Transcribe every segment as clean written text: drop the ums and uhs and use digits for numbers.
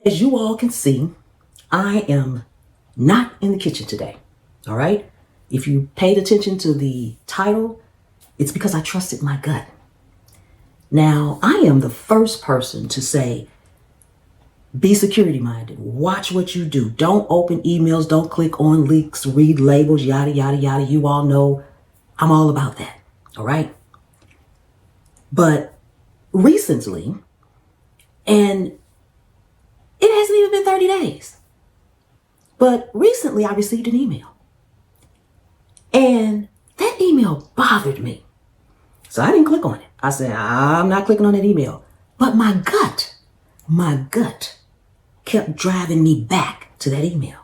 As you all can see, I am not in the kitchen today. All right. If you paid attention to the title, it's because I trusted my gut. Now, I am the first person to say, be security minded. Watch what you do. Don't open emails. Don't click on links, read labels, yada, yada, yada. You all know I'm all about that. All right. But recently, and it hasn't even been 30 days, but recently I received an email. And that email bothered me. So I didn't click on it. I said, I'm not clicking on that email. But my gut kept driving me back to that email.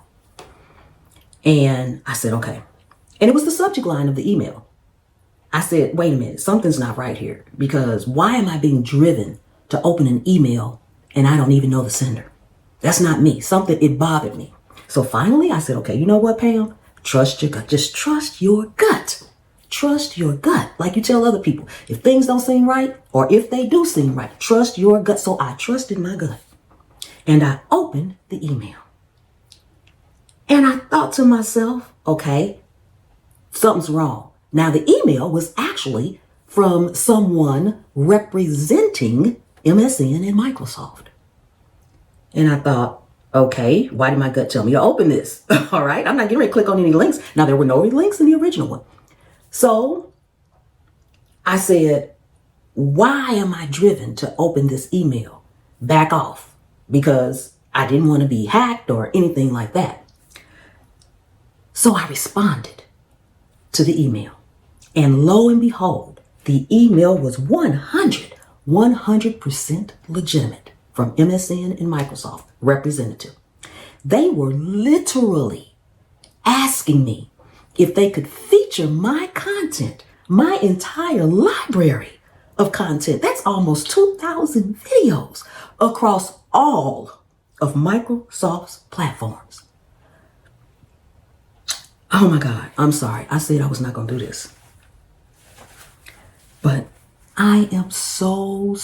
And I said, okay. And it was the subject line of the email. I said, wait a minute, something's not right here, because why am I being driven to open an email and I don't even know the sender? That's not me. It bothered me. So finally I said, okay, you know what, Pam? Trust your gut. Just trust your gut. Trust your gut. Like you tell other people, if things don't seem right, or if they do seem right, trust your gut. So I trusted my gut and I opened the email. And I thought to myself, okay, something's wrong. Now the email was actually from someone representing MSN and Microsoft. And I thought, okay, why did my gut tell me to open this? All right, I'm not getting ready to click on any links. Now, there were no links in the original one. So I said, why am I driven to open this email? Back off, because I didn't want to be hacked or anything like that. So I responded to the email. And lo and behold, the email was 100% legitimate from MSN and Microsoft representative. They were literally asking me if they could feature my content, my entire library of content. That's almost 2,000 videos across all of Microsoft's platforms. Oh my God, I'm sorry. I said I was not going to do this. But I am so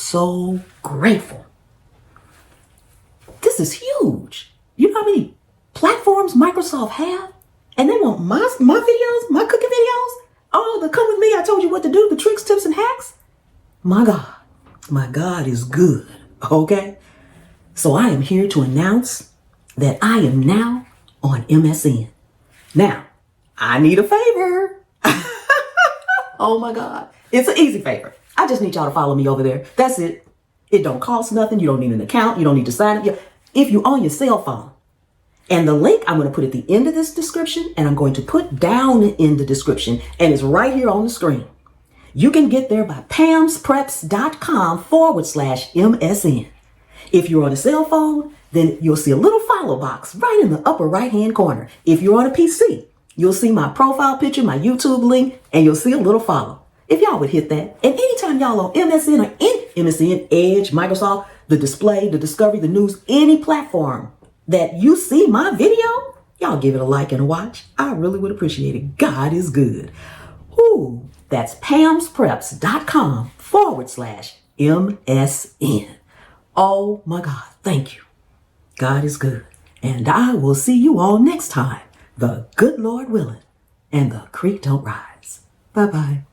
grateful. This is huge. You know how many platforms Microsoft have? And they want my videos, my cooking videos? Oh, the come with me, I told you what to do, the tricks, tips, and hacks? My God is good, okay? So I am here to announce that I am now on MSN. Now, I need a favor. Oh my God. It's an easy favor. I just need y'all to follow me over there. That's it. It don't cost nothing. You don't need an account. You don't need to sign up. If you're on your cell phone, and the link I'm going to put at the end of this description, and I'm going to put down in the description, and it's right here on the screen. You can get there by pamspreps.com/MSN. If you're on a cell phone, then you'll see a little follow box right in the upper right-hand corner. If you're on a PC, you'll see my profile picture, my YouTube link, and you'll see a little follow. If y'all would hit that, and anytime y'all on MSN or in MSN, Edge, Microsoft, the display, the discovery, the news, any platform that you see my video, y'all give it a like and a watch. I really would appreciate it. God is good. Ooh, that's pamspreps.com/MSN. Oh my God, thank you. God is good. And I will see you all next time, the good Lord willing, and the creek don't rise. Bye-bye.